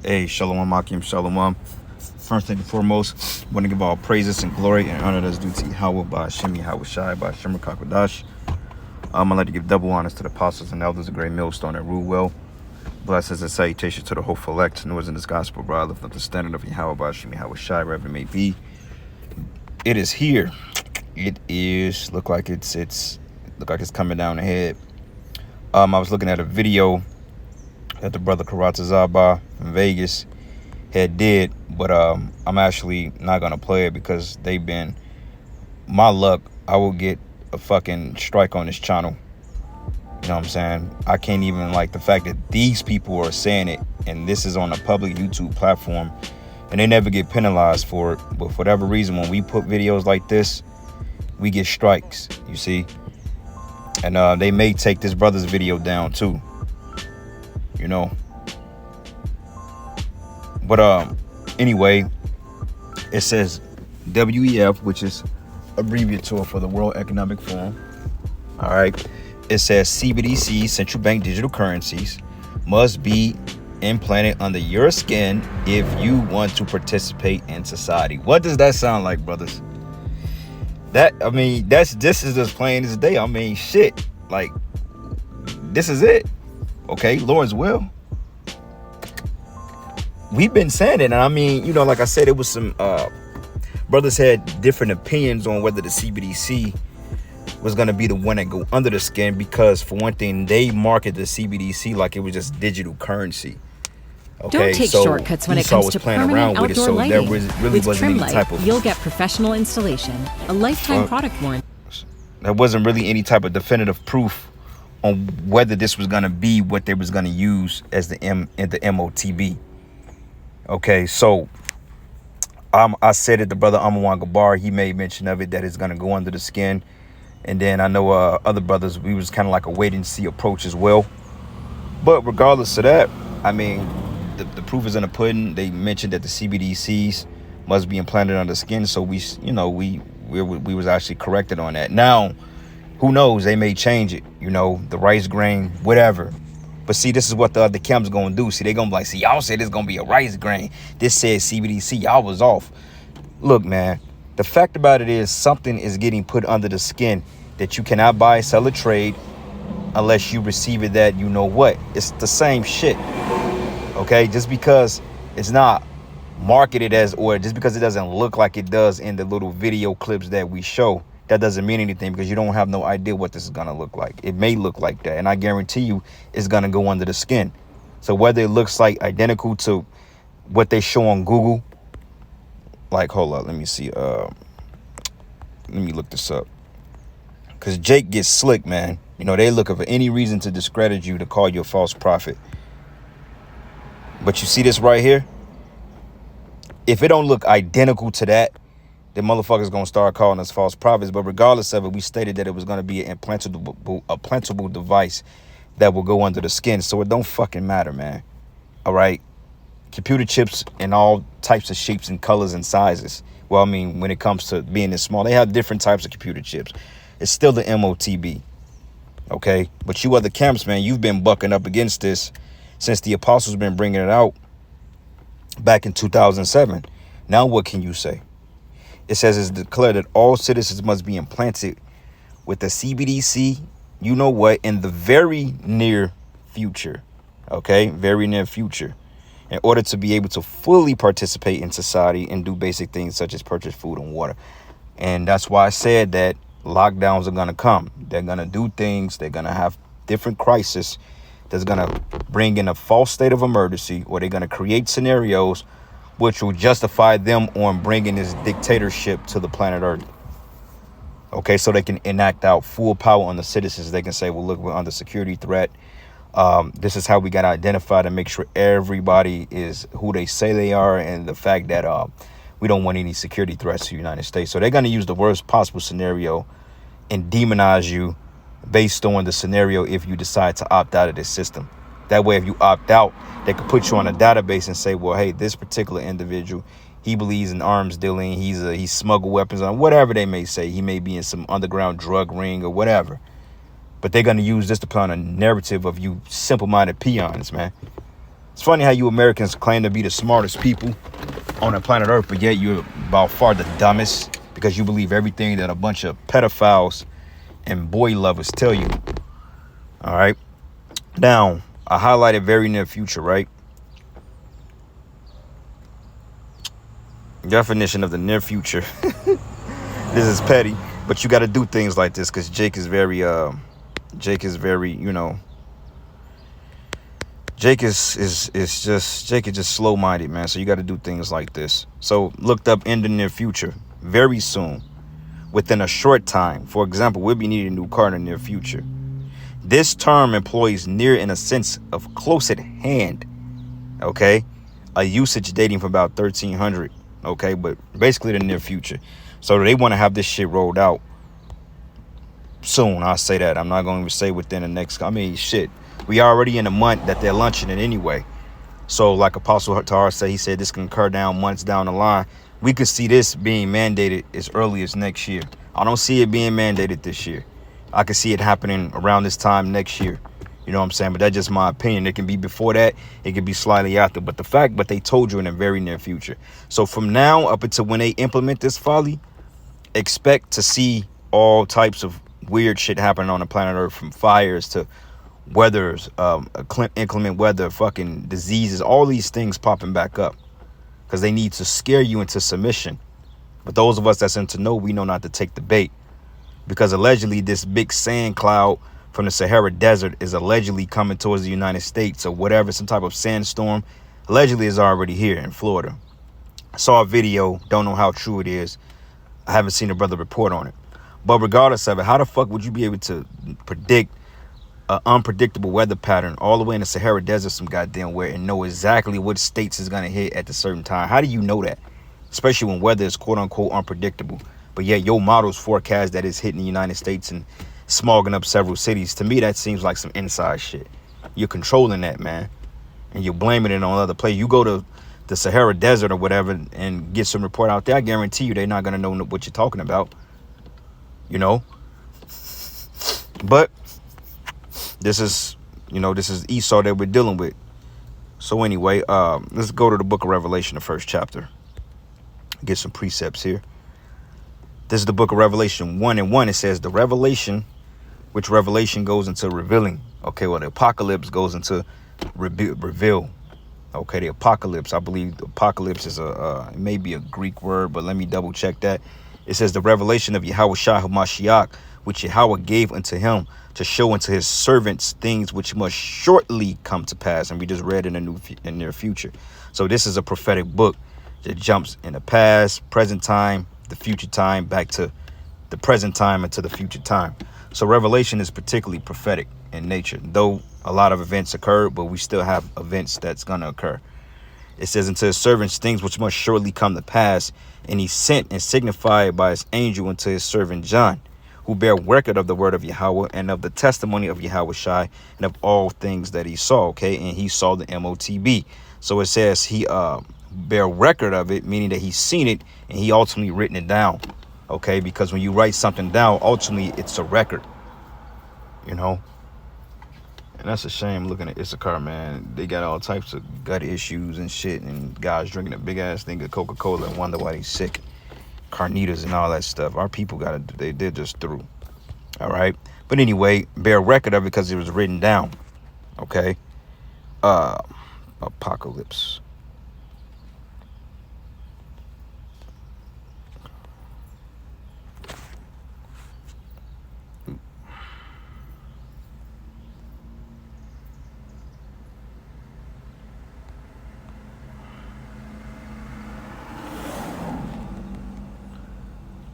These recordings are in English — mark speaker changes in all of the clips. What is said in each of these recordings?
Speaker 1: Hey, Shalom Akim, Shalom. First and foremost, want to give all praises and glory and honor that's due to Yahweh by Shemi Hawashai by Shemar Kakwadash. I'd like to give double honors to the apostles and elders of Great Millstone that rule well. Blessings and salutations to the hopeful elect, who is in this gospel, bro. I lift up the standard of Yahweh by Shemi Hawashai, wherever it may be. It is here. It is look like it's coming down ahead. I was looking at a video that the brother Karatazaba from Vegas had did, but I'm actually not gonna play it because they've been my luck. I will get a fucking strike on this channel. You know what I'm saying? I can't even, like, the fact that these people are saying it and this is on a public YouTube platform and they never get penalized for it. But for whatever reason, when we put videos like this, we get strikes, you see? And they may take this brother's video down too, you know? But anyway, it says WEF, which is abbreviator for the World Economic Forum. All right. It says CBDC, central bank digital currencies, must be implanted under your skin if you want to participate in society. What does that sound like, brothers? This is as plain as day. I mean, shit. Like, this is it. Okay, Lord's will. We've been saying it, and I mean, you know, like I said, it was some brothers had different opinions on whether the CBDC was going to be the one that go under the skin, because for one thing, they market the CBDC like it was just digital currency. Okay,
Speaker 2: don't take shortcuts when it comes to permanent outdoor lighting. With Trimlight, you'll get professional installation, a lifetime product warranty.
Speaker 1: There wasn't really any type of definitive proof on whether this was going to be what they was going to use as the MOTB. Okay, so I said it, the brother Amawan Gabar, he made mention of it, that it's going to go under the skin. And then I know other brothers, we was kind of like a wait and see approach as well. But regardless of that, I mean, the proof is in the pudding. They mentioned that the CBDCs must be implanted on the skin. So we was actually corrected on that. Now, who knows? They may change it, you know, the rice grain, whatever. But see, this is what the other camps going to do. See, they going to be like, see, y'all said it's going to be a rice grain. This says CBDC. Y'all was off. Look, man. The fact about it is something is getting put under the skin that you cannot buy, sell, or trade unless you receive it that you know what. It's the same shit. Okay? Just because it's not marketed as, or just because it doesn't look like it does in the little video clips that we show, that doesn't mean anything, because you don't have no idea what this is going to look like. It may look like that, and I guarantee you it's going to go under the skin. So whether it looks like identical to what they show on Google, like, hold up, let me see. Let me look this up. Because Jake gets slick, man. You know, they look for any reason to discredit you, to call you a false prophet. But you see this right here? If it don't look identical to that, the motherfuckers going to start calling us false prophets. But regardless of it, we stated that it was going to be an implantable device that will go under the skin. So it don't fucking matter, man. All right? Computer chips in all types of shapes and colors and sizes. Well, I mean, when it comes to being this small, they have different types of computer chips. It's still the MOTB. Okay? But you other camps, man, you've been bucking up against this since the apostles been bringing it out back in 2007. Now what can you say? It says it's declared that all citizens must be implanted with the CBDC, you know what, in the very near future. Okay? Very near future. In order to be able to fully participate in society and do basic things such as purchase food and water. And that's why I said that lockdowns are going to come. They're going to do things. They're going to have different crises that's going to bring in a false state of emergency, or they're going to create scenarios which will justify them on bringing this dictatorship to the planet Earth. Okay, so they can enact out full power on the citizens. They can say, well, look, we're under security threat. This is how we got to identify to make sure everybody is who they say they are, and the fact that we don't want any security threats to the United States. So they're going to use the worst possible scenario and demonize you based on the scenario if you decide to opt out of this system. That way, if you opt out, they could put you on a database and say, well, hey, this particular individual, he believes in arms dealing. He's smuggled weapons on, whatever they may say. He may be in some underground drug ring or whatever. But they're going to use this to put on a narrative of you simple-minded peons, man. It's funny how you Americans claim to be the smartest people on the planet Earth, but yet you're by far the dumbest because you believe everything that a bunch of pedophiles and boy lovers tell you. All right. Now, I highlighted very near future, right? Definition of the near future. This is petty, but you got to do things like this because Jake is very, you know, Jake is just slow-minded, man. So you got to do things like this. So looked up in the near future, very soon, within a short time. For example, we'll be needing a new car in the near future. This term employs near in a sense of close at hand. Okay, a usage dating from about 1300. Okay, but basically the near future. So they want to have this shit rolled out soon. I'll say that. I'm not going to say within the next. I mean, shit. We already in a month that they're launching it anyway. So like Apostle Tar said, he said this can occur down months down the line. We could see this being mandated as early as next year. I don't see it being mandated this year. I could see it happening around this time next year. You know what I'm saying? But that's just my opinion. It can be before that. It could be slightly after. But they told you in the very near future. So from now up until when they implement this folly, expect to see all types of weird shit happening on the planet Earth, from fires to weathers, inclement weather, fucking diseases, all these things popping back up because they need to scare you into submission. But those of us that's into know, we know not to take the bait, because allegedly this big sand cloud from the Sahara Desert is allegedly coming towards the United States or whatever, some type of sandstorm allegedly is already here in Florida. I saw a video, don't know how true it is. I haven't seen a brother report on it. But regardless of it, how the fuck would you be able to predict an unpredictable weather pattern all the way in the Sahara Desert some goddamn where and know exactly what states is going to hit at a certain time? How do you know that? Especially when weather is quote unquote unpredictable. But yet your models forecast that it's hitting the United States and smogging up several cities. To me, that seems like some inside shit. You're controlling that, man. And you're blaming it on other places. You go to the Sahara Desert or whatever and get some report out there, I guarantee you they're not going to know what you're talking about. You know? But this is Esau that we're dealing with. So anyway, let's go to the book of Revelation, the first chapter. Get some precepts here. This is the book of Revelation 1:1. It says the revelation, which revelation goes into revealing. Okay, well, the apocalypse goes into reveal. Okay, the apocalypse, I believe the apocalypse is it may be a Greek word, but let me double check that. It says the revelation of Yahweh Shai HaMashiach, which Yahweh gave unto him to show unto his servants things which must shortly come to pass. And we just read in the near future. So this is a prophetic book that jumps in the past, present time, the future time, back to the present time and to the future time. So Revelation is particularly prophetic in nature, though a lot of events occurred, but we still have events that's going to occur. It says, unto his servants things which must surely come to pass, and he sent and signified by his angel unto his servant John, who bear record of the word of Yahweh and of the testimony of Yahweh Shai and of all things that he saw. Okay, and he saw the MOTB. So it says he bear record of it, meaning that he's seen it and he ultimately written it down. Okay, because when you write something down, ultimately it's a record, you know. And that's a shame looking at Issachar, man. They got all types of gut issues and shit, and guys drinking a big ass thing of Coca-Cola and wonder why they sick. Carnitas and all that stuff. Our people they're just through. All right. But anyway, bear record of it because it was written down. Okay. Apocalypse.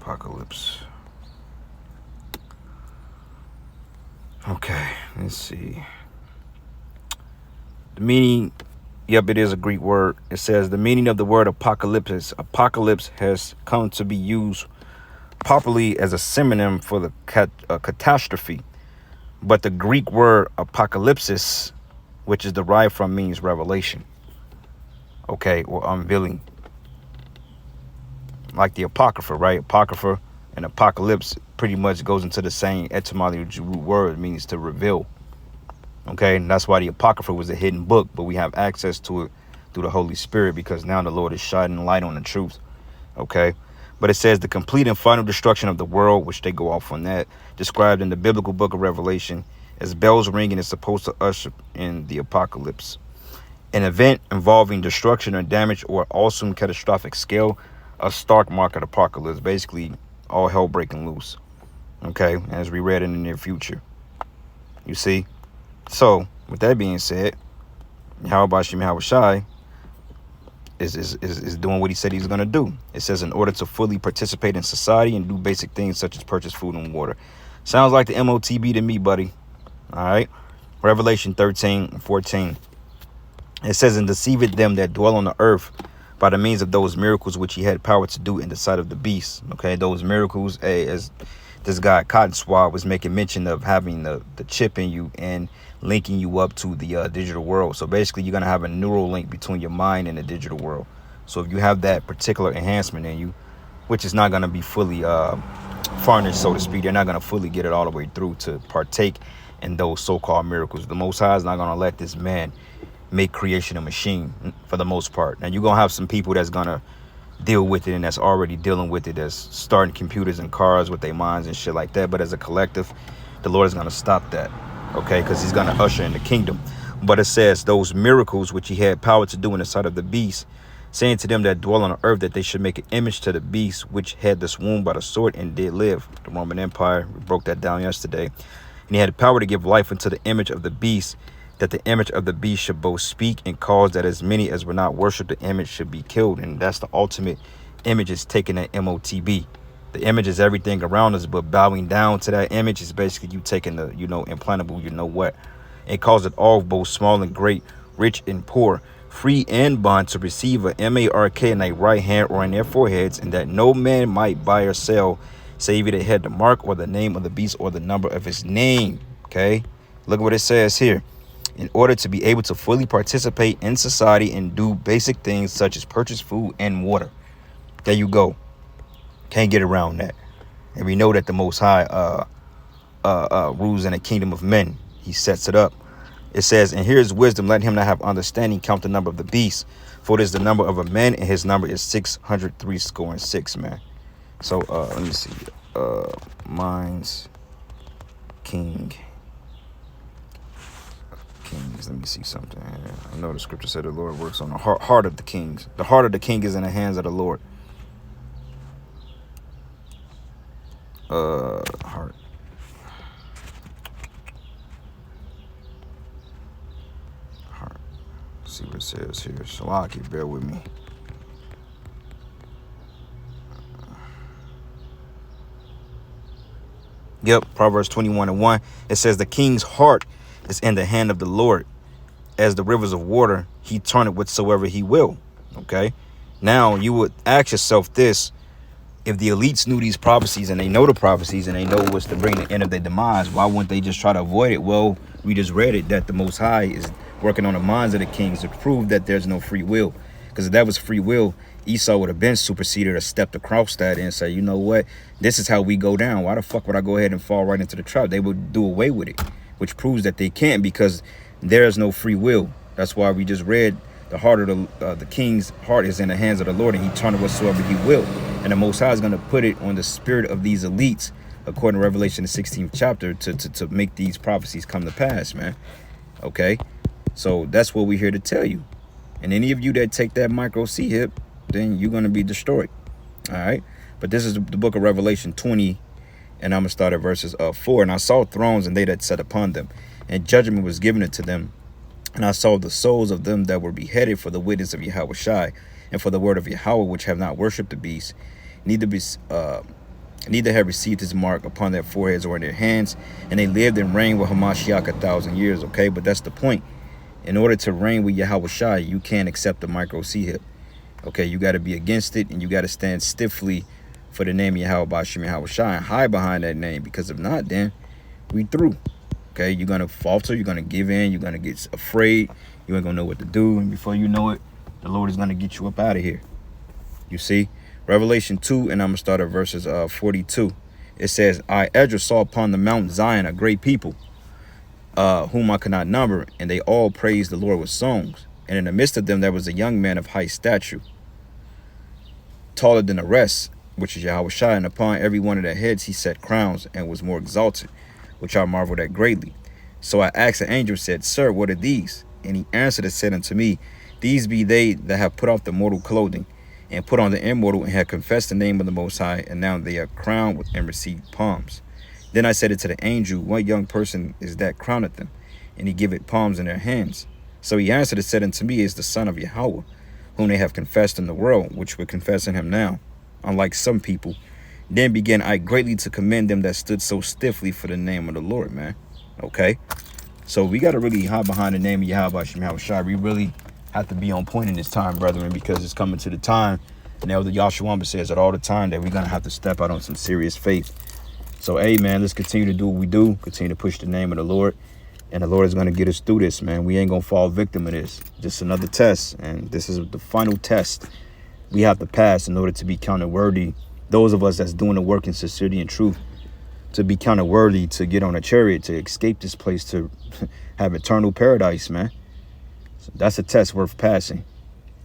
Speaker 1: Apocalypse. Okay, let's see. The meaning, yep, it is a Greek word. It says the meaning of the word apocalypse. Apocalypse has come to be used properly as a synonym for the catastrophe. But the Greek word apocalypsis, which is derived from, means revelation. Okay, or unveiling. Like the Apocrypha, right? Apocrypha and apocalypse pretty much goes into the same etymology root word. It means to reveal. Okay, and that's why the Apocrypha was a hidden book, but we have access to it through the Holy Spirit, because now the Lord is shining light on the truth. Okay, but it says the complete and final destruction of the world, which they go off on that, described in the biblical book of Revelation as bells ringing, is supposed to usher in the apocalypse, an event involving destruction or damage or awesome catastrophic scale, a stark market apocalypse, basically all hell breaking loose. Okay, as we read in the near future. You see? So, with that being said, Yahweh Shai is doing what he said he's going to do. It says, in order to fully participate in society and do basic things such as purchase food and water. Sounds like the MOTB to me, buddy. All right. Revelation 13:14. It says, and deceiveth them that dwell on the earth by the means of those miracles which he had power to do in the sight of the beast. Okay, those miracles, as this guy Cotton Swab was making mention of, having the chip in you and linking you up to the digital world. So basically, you're going to have a neural link between your mind and the digital world. So if you have that particular enhancement in you, which is not going to be fully furnished, so to speak, they're not going to fully get it all the way through to partake in those so-called miracles. The Most High is not going to let this man make creation a machine for the most part. Now, you're going to have some people that's going to deal with it and that's already dealing with it, that's starting computers and cars with their minds and shit like that. But as a collective, the Lord is going to stop that. Okay, because he's going to usher in the kingdom. But it says those miracles which he had power to do in the sight of the beast, saying to them that dwell on the earth that they should make an image to the beast which had the swoon by the sword and did live. The Roman Empire, we broke that down yesterday. And he had power to give life unto the image of the beast, that the image of the beast should both speak and cause that as many as were not worship the image should be killed. And that's the ultimate image, is taking that MOTB. The image is everything around us, but bowing down to that image is basically you taking the, implantable, what. It calls it all, both small and great, rich and poor, free and bond, to receive a mark in their right hand or in their foreheads, and that no man might buy or sell, save it had the mark or the name of the beast or the number of his name. Okay, look what it says here. In order to be able to fully participate in society and do basic things such as purchase food and water. There you go. Can't get around that. And we know that the Most High rules in a kingdom of men. He sets it up. It says, and here's wisdom, let him not have understanding, count the number of the beast, for it is the number of a man, and his number is 636, man. So let me see. Minds Kings. Let me see something here. I know the scripture said the Lord works on the heart of the kings. The heart of the king is in the hands of the Lord. Heart. Let's see what it says here. Shalaki, bear with me. Yep, Proverbs 21:1. It says the king's heart is in the hand of the Lord. As the rivers of water, he turneth whatsoever he will. Okay. Now you would ask yourself this: if the elites knew these prophecies and they know the prophecies and they know what's to bring the end of their demise, why wouldn't they just try to avoid it? Well, we just read it, that the Most High is working on the minds of the kings to prove that there's no free will. Because if that was free will, Esau would have been superseded or stepped across that and say, you know what, this is how we go down. Why the fuck would I go ahead and fall right into the trap? They would do away with it, which proves that they can't, because there is no free will. That's why we just read the heart of the king's heart is in the hands of the Lord, and he turneth whatsoever he will. And the Most High is going to put it on the spirit of these elites, according to Revelation, the 16th chapter, to make these prophecies come to pass, man. Okay? So that's what we're here to tell you. And any of you that take that micro C-hip, then you're going to be destroyed. All right? But this is the book of Revelation 20, and I'm going to start at verses 4. And I saw thrones, and they that sat upon them, and judgment was given unto them. And I saw the souls of them that were beheaded for the witness of Yahweh Shai, and for the word of Yahweh, which have not worshipped the beast, neither have received his mark upon their foreheads or in their hands, and they lived and reigned with Hamashiach 1,000 years. Okay, but that's the point. In order to reign with Yahweh Shai, you can't accept the micro C-hip. Okay, you got to be against it, and you got to stand stiffly for the name of Yahweh Bashim Yahweh Shai and hide behind that name, because if not, then we through. Okay, you're going to falter, you're going to give in, you're going to get afraid, you ain't going to know what to do, and before you know it, the Lord is going to get you up out of here. You see? Revelation 2, and I'm going to start at verses 42. It says, I, Ezra, saw upon the Mount Zion a great people, whom I could not number, and they all praised the Lord with songs. And in the midst of them there was a young man of high stature, taller than the rest, which is Yahushua, and upon every one of their heads he set crowns, and was more exalted, which I marveled at greatly. So I asked the angel, said, Sir, what are these? And he answered and said unto me, These be they that have put off the mortal clothing, and put on the immortal, and have confessed the name of the Most High, and now they are crowned with and received palms. Then I said it to the angel, What young person is that crowneth them? And he giveth palms in their hands. So he answered and said unto me, Is the Son of Yahweh, whom they have confessed in the world, which we're confessing him now, unlike some people. Then began I greatly to commend them that stood so stiffly for the name of the Lord, man. Okay? So we got to really hide behind the name of Yahweh Shai. We really have to be on point in this time, brethren, because it's coming to the time, and Elder Yahshua says that all the time, that we're going to have to step out on some serious faith. So, hey, man, let's continue to do what we do, continue to push the name of the Lord, and the Lord is going to get us through this, man. We ain't going to fall victim of this. Just another test, and this is the final test we have to pass in order to be counted worthy. Those of us that's doing the work in sincerity and truth, to be counted worthy, to get on a chariot, to escape this place, to have eternal paradise, man. So that's a test worth passing.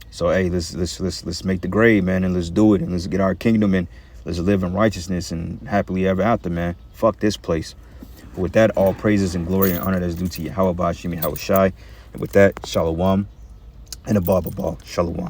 Speaker 1: So, hey, let's make the grade, man, and let's do it, and let's get our kingdom, and let's live in righteousness and happily ever after, man. Fuck this place. But with that, all praises and glory and honor that's due to Yahweh Bashim Yahweh Shai. And with that, Shalom and a Baba Shalom.